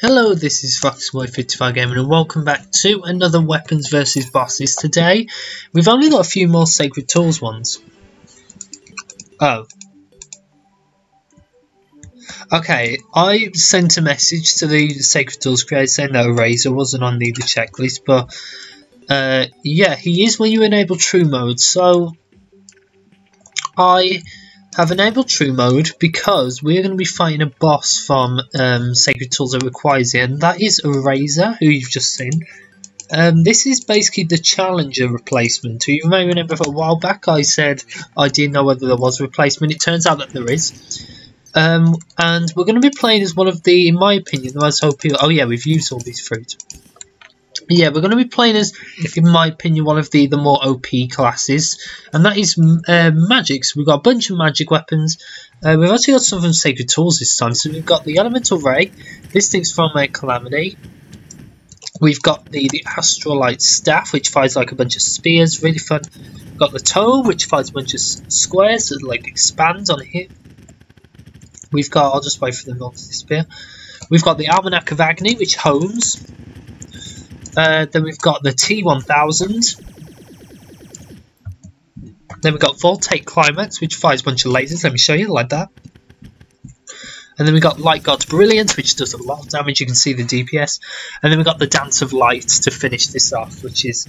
Hello, this is Foxboy55 Gaming and welcome back to another weapons versus bosses. Today, we've only got a few more Sacred Tools ones. Oh. Okay, I sent a message to the Sacred Tools creator saying that Erazor wasn't on the checklist, but yeah, he is when you enable true mode. So, I have enabled true mode because we're going to be fighting a boss from Sacred Tools that requires it, and that is Erazor, who you've just seen. This is basically the Challenger replacement. You may remember a while back I said I didn't know whether there was a replacement. It turns out that there is. And we're going to be playing as one of the, in my opinion, the most OP. Oh yeah, we've used all these fruits. Yeah, we're going to be playing as, in my opinion, one of the more OP classes, and that is magic. So we've got a bunch of magic weapons. We've actually got some from Sacred Tools this time. So we've got the Elemental Ray. This thing's from Calamity. We've got the Astrolite Staff, which fires like a bunch of spears, really fun. We've got the Tome, which fires a bunch of squares that like expands on a hit. We've got, I'll just wait for them all to disappear. We've got the Almanac of Agony, which homes. Then we've got the T1000. Then we've got Voltaic Climax, which fires a bunch of lasers. Let me show you, like that. And then we've got Light God's Brilliance, which does a lot of damage. You can see the DPS. And then we've got the Dance of Light to finish this off, which is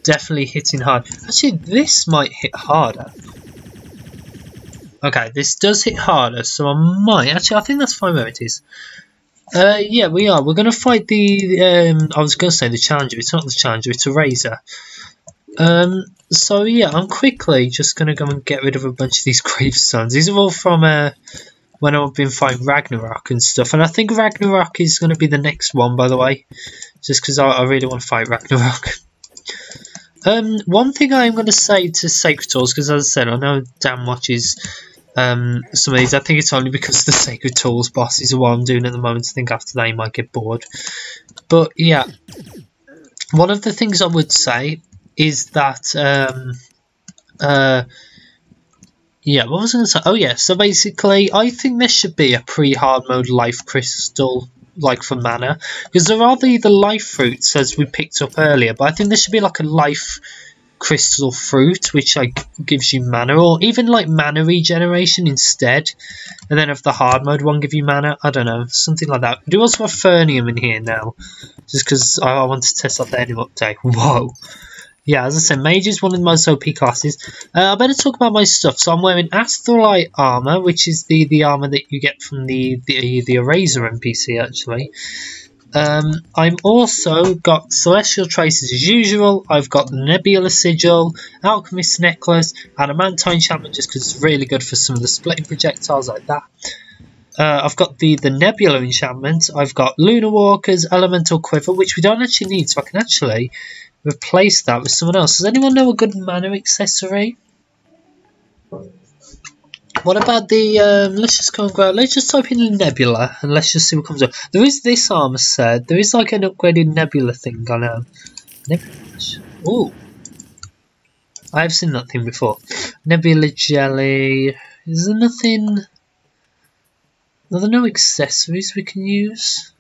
definitely hitting hard. Actually, this might hit harder. Okay, this does hit harder, so I might... Actually, I think that's fine where it is. Yeah, we are. We're going to fight the... I was going to say the Challenger. It's not the Challenger, it's Erazor. So, yeah, I'm quickly just going to go and get rid of a bunch of these gravestones. These are all from when I've been fighting Ragnarok and stuff. And I think Ragnarok is going to be the next one, by the way. Just because I really want to fight Ragnarok. One thing I'm going to say to Sacred Tools, because as I said, I know Dan watches... some of these. I think it's only because the Sacred Tools bosses are what I'm doing at the moment. I think after that you might get bored. But yeah, one of the things I would say is that yeah, what was I going to say? Oh yeah, so basically I think there should be a pre-hard mode life crystal, like for mana, because there are the life fruits as we picked up earlier, but I think there should be like a life crystal fruit which like gives you mana, or even like mana regeneration instead, and then if the hard mode one give you mana, I don't know, something like that. We do also have Fernium in here now, just because I want to test out the Enemy update. Whoa. Yeah, as I said, Mage is one of the most OP classes. I better talk about my stuff. So I'm wearing Astrolite armor, which is the armor that you get from the Erazor NPC actually. I'm also got Celestial Traces as usual. I've got the Nebula Sigil, Alchemist Necklace, Adamantine Enchantment just because it's really good for some of the splitting projectiles like that. I've got the Nebula Enchantment. I've got Lunar Walkers, Elemental Quiver, which we don't actually need, so I can actually replace that with someone else. Does anyone know a good mana accessory? What about the, let's just go and grab, let's just type in Nebula, and let's just see what comes up. There is this armor set, there is like an upgraded Nebula thing, I know. Ooh. I have seen that thing before. Nebula Jelly, is there nothing, are there no accessories we can use?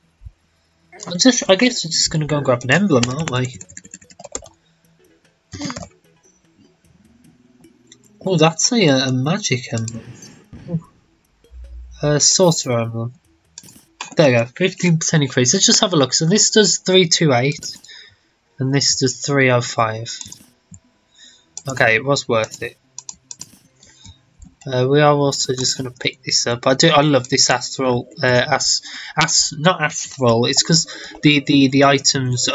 I guess we're just going to go and grab an emblem, aren't we? Oh, that's a magic emblem. Sorcerer emblem. There you go, 15% increase. Let's just have a look. So this does 328, and this does 305. Okay, it was worth it. We are also just going to pick this up. I love this astral. Not astral. It's because the items.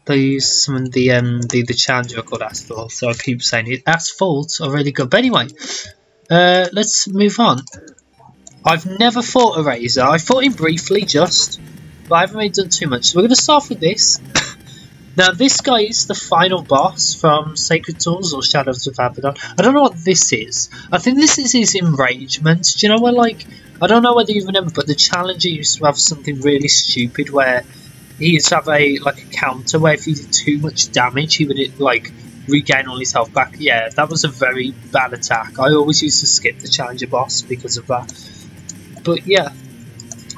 They use some of the Challenger are called Astral, so I keep saying it. Asphalt are really good. But anyway, let's move on. I've never fought Erazor. I fought him briefly just, but I haven't really done too much. So we're going to start with this. Now this guy is the final boss from Sacred Tools or Shadows of Abaddon. I don't know what this is. I think this is his enragement. Do you know where, like, I don't know whether you remember, but the Challenger used to have something really stupid where he used to have a counter where if he did too much damage, he would like regain all his health back. Yeah, that was a very bad attack. I always used to skip the Challenger boss because of that. But yeah,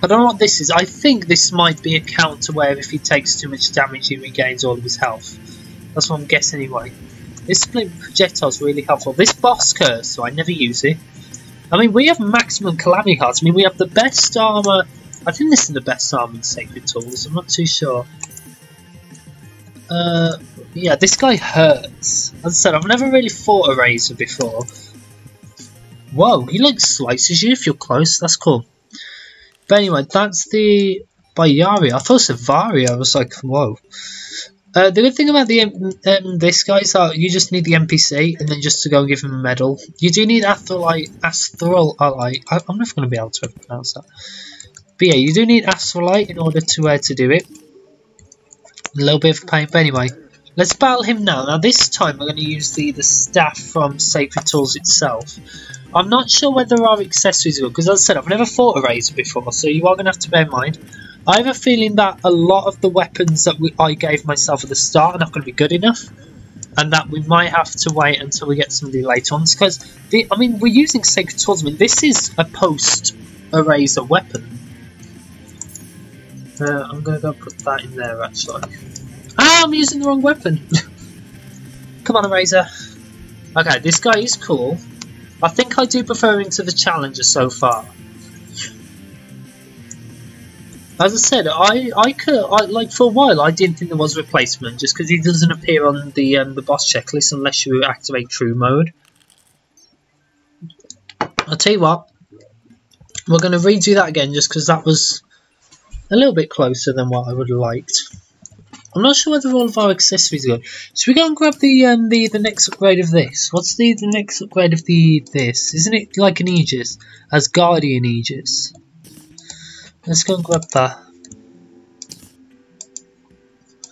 I don't know what this is. I think this might be a counter where if he takes too much damage he regains all of his health. That's what I'm guessing anyway. This split projectile is really helpful. This boss curse, so I never use it. I mean, we have maximum calamity hearts. I mean, we have the best armor. I think this is the best armor in Sacred Tools. I'm not too sure. Yeah, this guy hurts. As I said, I've never really fought a Erazor before. Whoa, he like slices you if you're close. That's cool. But anyway, that's the Bayari. I thought it was Varia. I was like, whoa. The good thing about the this guy is that you just need the NPC and then just to go and give him a medal. You do need Astrolite. I'm never going to be able to pronounce that. But yeah, you do need Astrolite in order to do it. A little bit of pain, but anyway. Let's battle him now. Now this time we're going to use the staff from Sacred Tools itself. I'm not sure whether our accessories are good, because as I said, I've never fought a Erazor before, so you are going to have to bear in mind. I have a feeling that a lot of the weapons that I gave myself at the start are not going to be good enough, and that we might have to wait until we get some of the later ones, because, I mean, we're using Sacred Tools. I mean, this is a post-Erazor weapon. I'm going to go put that in there, actually. Ah, I'm using the wrong weapon! Come on, Erazor. Okay, this guy is cool. I think I do prefer him to the Challenger so far. As I said, I like for a while I didn't think there was a replacement just because he doesn't appear on the boss checklist unless you activate true mode. I'll tell you what, we're going to redo that again just because that was a little bit closer than what I would have liked. I'm not sure whether all of our accessories are good. Should we go and grab the next upgrade of this? What's the next upgrade of this? Isn't it like an Aegis? As Guardian Aegis. Let's go and grab that.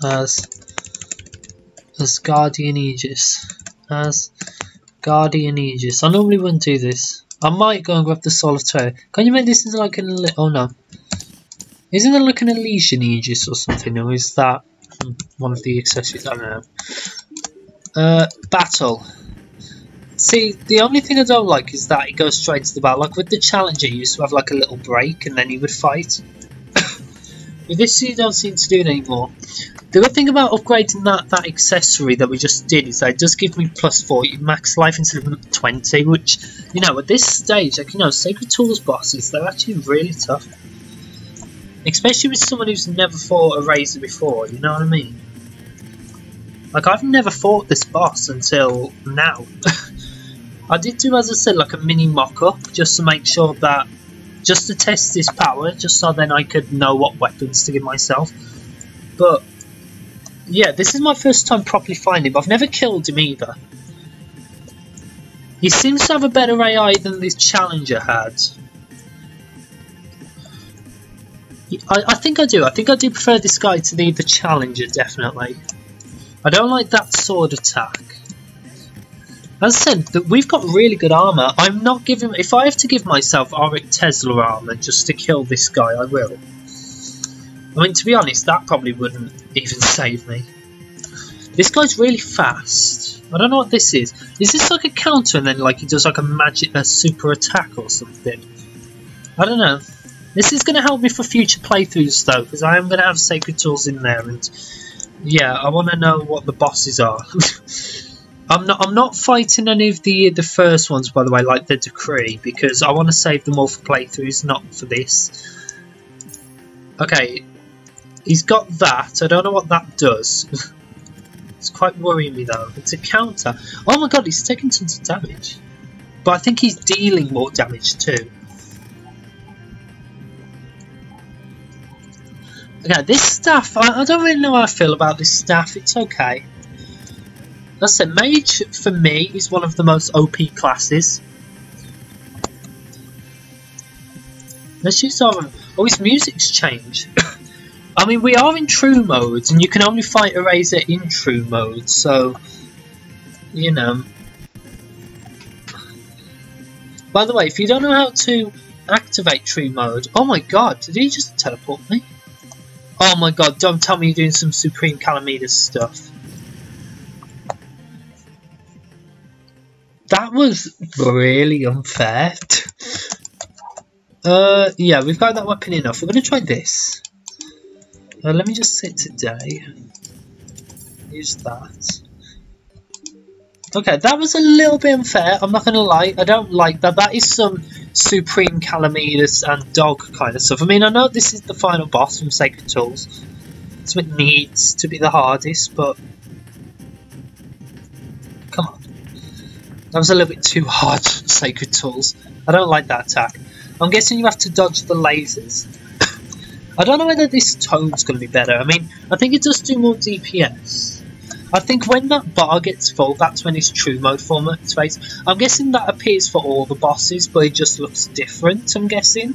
As Guardian Aegis. As Guardian Aegis. I normally wouldn't do this. I might go and grab the Soul of Terraria. Can you make this into like an... Oh no. Isn't it like an Elysian Aegis or something? Or is that one of the accessories? I don't know. Battle. See, the only thing I don't like is that it goes straight to the battle. Like with the Challenger, you used to have like a little break and then you would fight. With this, you don't seem to do it anymore. The good thing about upgrading that accessory that we just did is that it does give me plus 40 max life instead of 20, which, you know, at this stage, like, you know, Sacred Tools bosses, they're actually really tough. Especially with someone who's never fought a Erazor before, you know what I mean? Like, I've never fought this boss until now. I did do, as I said, like a mini mock-up, just to make sure that, just to test his power, just so then I could know what weapons to give myself. But, yeah, this is my first time properly finding him. I've never killed him either. He seems to have a better AI than this Challenger had. I think I do. I think I do prefer this guy to the Challenger, definitely. I don't like that sword attack. As I said, we've got really good armor. I'm not giving... If I have to give myself Auric Tesla armor just to kill this guy, I will. I mean, to be honest, that probably wouldn't even save me. This guy's really fast. I don't know what this is. Is this like a counter and then like he does like a super attack or something? I don't know. This is going to help me for future playthroughs though, because I am going to have Sacred Tools in there, and yeah, I want to know what the bosses are. I'm not fighting any of the first ones, by the way, like the Decree, because I want to save them all for playthroughs, not for this. Okay, he's got that. I don't know what that does. It's quite worrying me though. It's a counter. Oh my god, he's taking tons of damage, but I think he's dealing more damage too. Okay, this staff, I don't really know how I feel about this staff. It's okay. As I said, Mage, for me, is one of the most OP classes. Let's use our... Oh, his music's changed. I mean, we are in true mode, and you can only fight Erazor in true mode, so... You know. By the way, if you don't know how to activate true mode... Oh my god, did he just teleport me? Oh my god, don't tell me you're doing some Supreme Calamitas stuff. That was really unfair. Yeah, we've got that weapon enough. We're going to try this. Let me just say today. Use that. Okay, that was a little bit unfair, I'm not going to lie. I don't like that. That is some Supreme Calamitas and Dog kind of stuff. I mean, I know this is the final boss from Sacred Tools, so it needs to be the hardest, but... Come on. That was a little bit too hard, Sacred Tools. I don't like that attack. I'm guessing you have to dodge the lasers. I don't know whether this tone's going to be better. I mean, I think it does do more DPS. I think when that bar gets full, that's when its true mode form activates. I'm guessing that appears for all the bosses, but it just looks different, I'm guessing.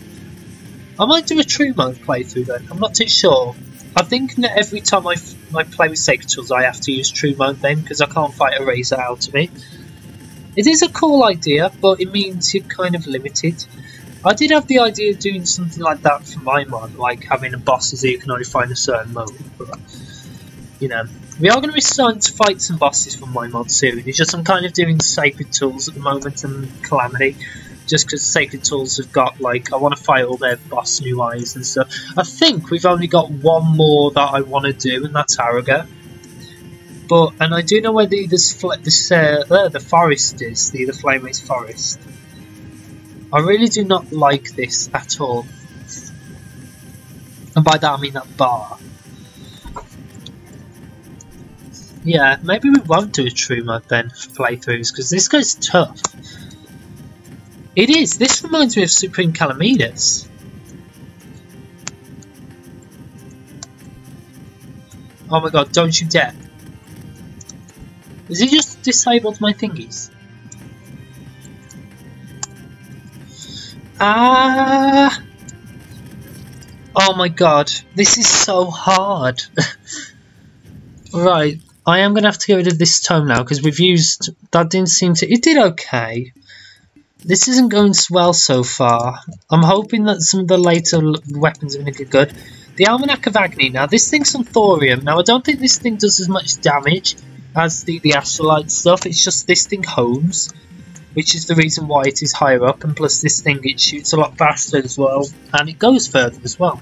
I might do a true mode playthrough then, I'm not too sure. I think that every time I play with Sacred Tools, I have to use true mode then, because I can't fight Erazor out of it. It is a cool idea, but it means you're kind of limited. I did have the idea of doing something like that for my mod, like having a bosses that you can only find a certain mode, but, you know. We are going to be starting to fight some bosses from my mod soon. It's just I'm kind of doing Sacred Tools at the moment and Calamity. Just because Sacred Tools have got, like, I want to fight all their boss new eyes and stuff. I think we've only got one more that I want to do, and that's Arrogate. But, and I do know where the forest is, the Flame-Waste Forest. I really do not like this at all. And by that I mean that bar. Yeah, maybe we won't do a true mode then for playthroughs, because this guy's tough. It is. This reminds me of Supreme Calamitas. Oh my god, don't you dare. Has he just disabled my thingies? Ah! Oh my god, this is so hard. Right. I am going to have to get rid of this tome now, because we've used... That didn't seem to... It did okay. This isn't going well so far. I'm hoping that some of the later weapons are going to get good. The Almanac of Agni. Now, this thing's on thorium. Now, I don't think this thing does as much damage as the Astrolite stuff. It's just this thing homes, which is the reason why it is higher up. And plus this thing, it shoots a lot faster as well. And it goes further as well.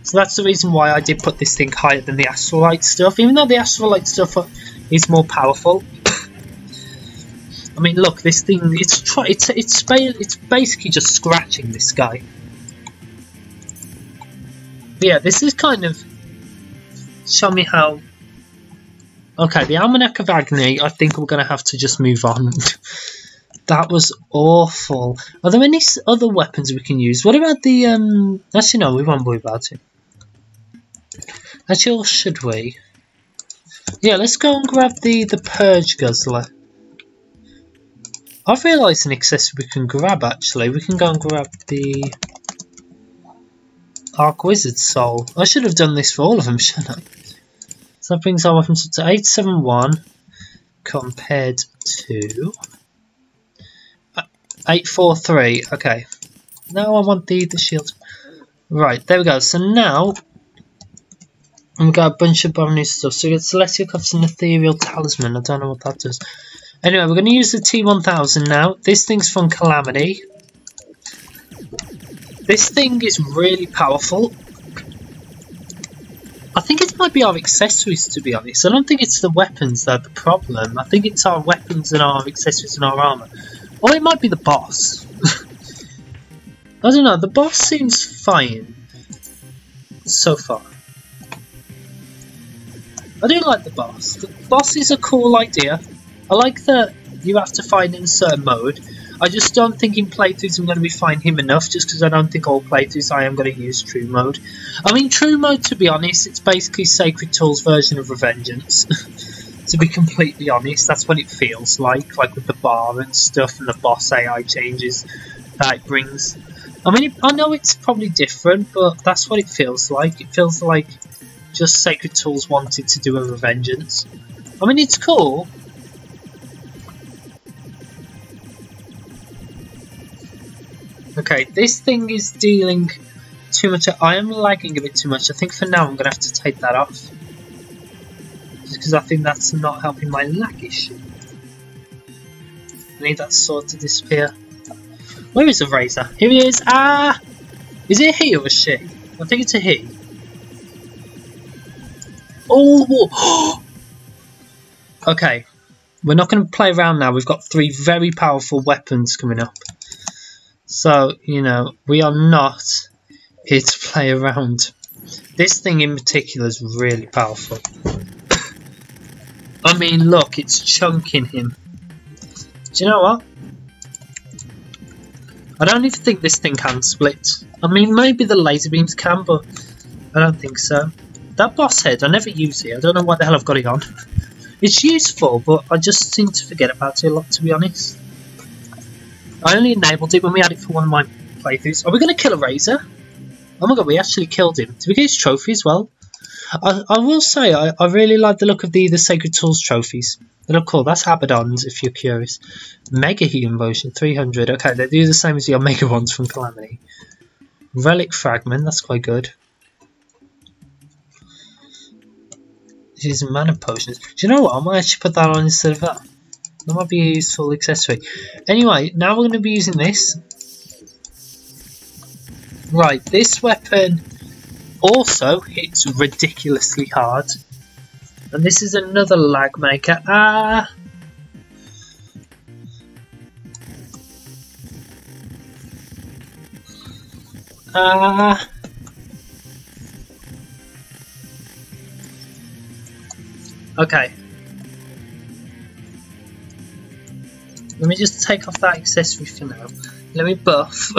So that's the reason why I did put this thing higher than the Astrolite stuff, even though the Astrolite stuff is more powerful. I mean, look, this thing, it's basically just scratching this guy. But yeah, this is kind of show me how... Okay, the Almanac of Agni, I think we're going to have to just move on. That was awful. Are there any other weapons we can use? What about the, actually no, we won't worry about it. Actually, or should we? Yeah, let's go and grab the Purge Guzzler. I've realised an accessory we can grab, actually. We can go and grab the Arc Wizard Soul. I should have done this for all of them, shouldn't I? So that brings our weapons up to 871 compared to 843. Okay. Now I want the shield. Right, there we go. So now we've got a bunch of bonus stuff. So we got Celestial Cuffs and Ethereal Talisman. I don't know what that does. Anyway, we're going to use the T1000 now. This thing's from Calamity. This thing is really powerful. I think it might be our accessories, to be honest. I don't think it's the weapons that are the problem. I think it's our weapons and our accessories and our armor. Or it might be the boss. I don't know. The boss seems fine so far. I do like the boss. The boss is a cool idea. I like that you have to find in a certain mode. I just don't think in playthroughs I'm going to be finding him enough, just because I don't think all playthroughs I am going to use true mode. I mean, true mode, to be honest, it's basically Sacred Tools' version of Revengeance. To be completely honest, that's what it feels like with the bar and stuff and the boss AI changes that it brings. I mean, I know it's probably different, but that's what it feels like. It feels like just Sacred Tools wanted to do a Revengeance. I mean, it's cool. Okay, this thing is dealing too much. I am lagging a bit too much. I think for now I'm going to have to take that off. Just because I think that's not helping my lag issue. I need that sword to disappear. Where is the Razor? Here he is. Ah! Is it a he or a she? I think it's a he. Oh! Okay. We're not going to play around now. We've got 3 very powerful weapons coming up. So, you know, we are not here to play around. This thing in particular is really powerful. I mean, look, it's chunking him. Do you know what? I don't even think this thing can split. I mean, maybe the laser beams can, but I don't think so. That boss head, I never use it. I don't know what the hell I've got it on. It's useful, but I just seem to forget about it a lot, to be honest. I only enabled it when we had it for one of my playthroughs. Are we going to kill a Razor? Oh my god, we actually killed him. Did we get his trophy as well? I will say, I really like the look of the Sacred Tools trophies. They look cool. That's Abaddon's, if you're curious. Mega Heat Invocation, 300. Okay, they do the same as the Omega ones from Calamity. Relic Fragment, that's quite good. Use mana potions. Do you know what? I might actually put that on instead of that. That might be a useful accessory. Anyway, now we're going to be using this. Right, this weapon also hits ridiculously hard. And this is another lag maker. Ah! Ah! Okay. Let me just take off that accessory for now. Let me buff.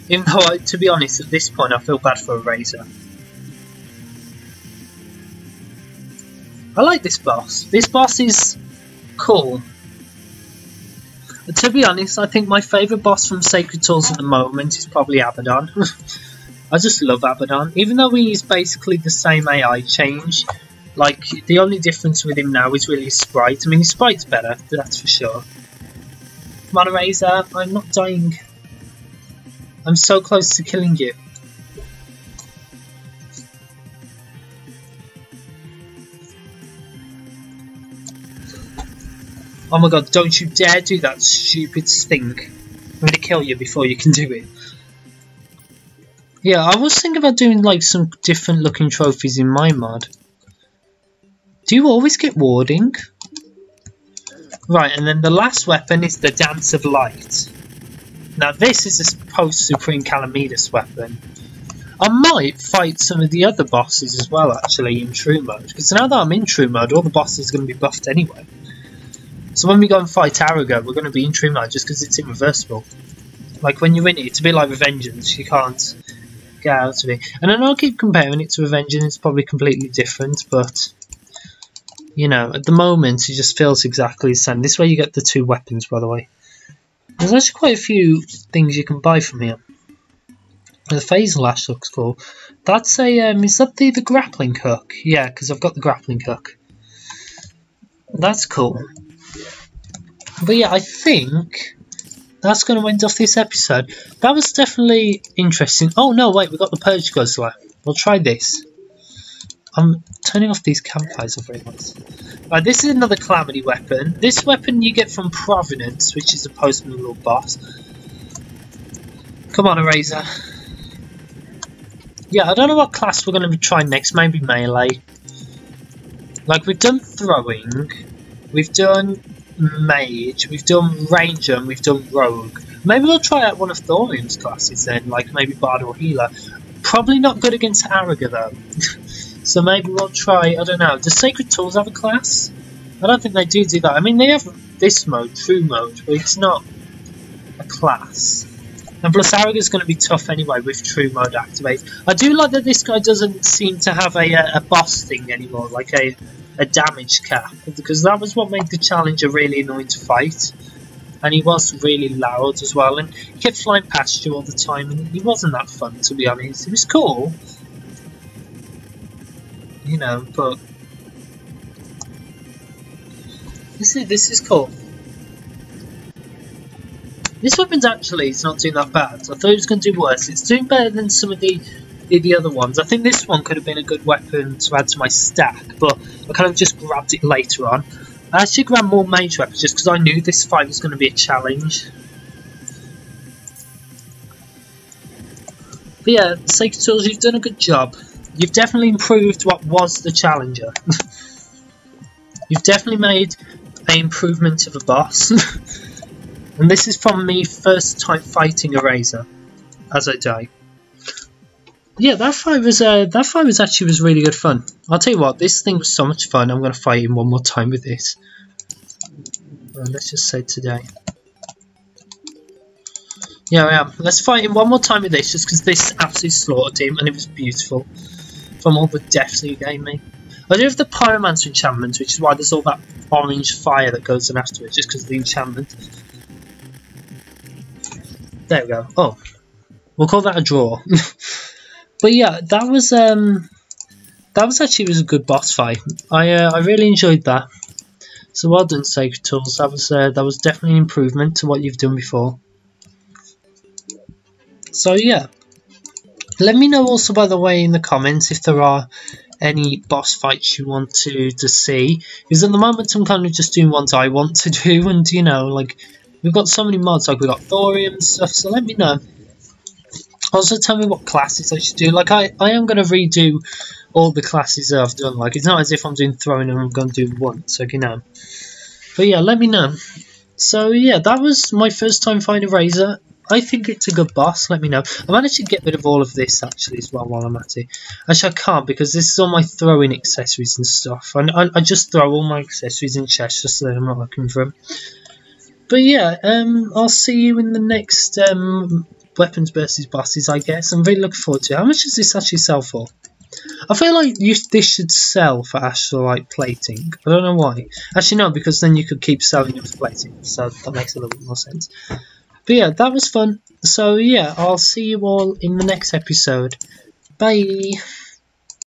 Even though, to be honest, at this point I feel bad for a Razor. I like this boss. This boss is cool. But to be honest, I think my favourite boss from Sacred Tools at the moment is probably Abaddon. I just love Abaddon. Even though we use basically the same AI change, like, the only difference with him now is really his sprite. I mean, his sprite's better, that's for sure. Come on, Razor, I'm not dying. I'm so close to killing you. Oh my god, don't you dare do that stupid thing. I'm gonna kill you before you can do it. Yeah, I was thinking about doing like some different looking trophies in my mod. Do you always get warding? Right, and then the last weapon is the Dance of Light. Now this is a post-Supreme Calamitas weapon. I might fight some of the other bosses as well, actually, in True Mode. Because now that I'm in True Mode, all the bosses are going to be buffed anyway. So when we go and fight Aragorn, we're going to be in True Mode just because it's irreversible. Like, when you're in it, it's a bit like Revengeance. You can't get out of it. And I know I keep comparing it to Revengeance. It's probably completely different, but... you know, at the moment, it just feels exactly the same. This way you get the 2 weapons, by the way. There's actually quite a few things you can buy from here. The Phase Lash looks cool. That's a, is that the grappling hook? Yeah, because I've got the grappling hook. That's cool. But yeah, I think that's going to end off this episode. That was definitely interesting. Oh no, wait, we've got the Purge Guzzler. We'll try this. I'm turning off these campfires I've realised. Right, this is another Calamity weapon. This weapon you get from Provenance, which is a post-medieval boss. Come on, Erazor. Yeah, I don't know what class we're going to be trying next. Maybe melee. Like, we've done throwing. We've done mage. We've done ranger. And we've done rogue. Maybe we'll try out one of Thorium's classes then. Like, maybe bard or healer. Probably not good against Aragorn, though. So maybe we'll try, I don't know, does Sacred Tools have a class? I don't think they do that. I mean, they have this mode, True Mode, but it's not a class. And plus, Aragorn's going to be tough anyway with True Mode activated. I do like that this guy doesn't seem to have a boss thing anymore, like a damage cap, because that was what made the Challenger really annoying to fight. And he was really loud as well, and he kept flying past you all the time, and he wasn't that fun, to be honest. It was cool. You know, but this is cool. This weapon's actually, it's not doing that bad. I thought it was going to do worse. It's doing better than some of the other ones. I think this one could have been a good weapon to add to my stack, but I kind of just grabbed it later on. I actually grabbed more mage weapons just because I knew this fight was going to be a challenge. But yeah, Sacred Tools, you've done a good job. You've definitely improved what was the Challenger. You've definitely made an improvement to the boss. And this is from me first time fighting Erazor as I die. Yeah, that fight was actually really good fun. I'll tell you what, this thing was so much fun. I'm gonna fight him one more time with this. Let's just say today. Yeah, let's fight him one more time with this, just because this absolutely slaughtered him, and it was beautiful. From all the deaths he gave me. I do have the Pyromancer enchantment, which is why there's all that orange fire that goes in afterwards, just because of the enchantment. There we go. Oh, we'll call that a draw. But yeah, that was actually a good boss fight. I really enjoyed that. So well done, Sacred Tools. That was definitely an improvement to what you've done before. So yeah, let me know also, by the way, in the comments if there are any boss fights you want to see. Because at the moment I'm kind of just doing ones I want to do, and you know, like we've got so many mods, like we've got thorium and stuff. So let me know. Also tell me what classes I should do. Like I am going to redo all the classes that I've done. Like it's not as if I'm doing throwing and I'm going to do one, so you know. But yeah, let me know. So yeah, that was my first time fighting Erazor. I think it's a good boss, let me know. I managed to get rid of all of this actually as well while I'm at it. Actually I can't, because this is all my throwing accessories and stuff. And I just throw all my accessories in chests just so that I'm not looking for them. But yeah, I'll see you in the next weapons versus bosses, I guess. I'm really looking forward to it. How much does this actually sell for? I feel like this should sell for actual like plating. I don't know why. Actually no, because then you could keep selling it for plating. So that makes a little bit more sense. But yeah, that was fun. So yeah, I'll see you all in the next episode. Bye!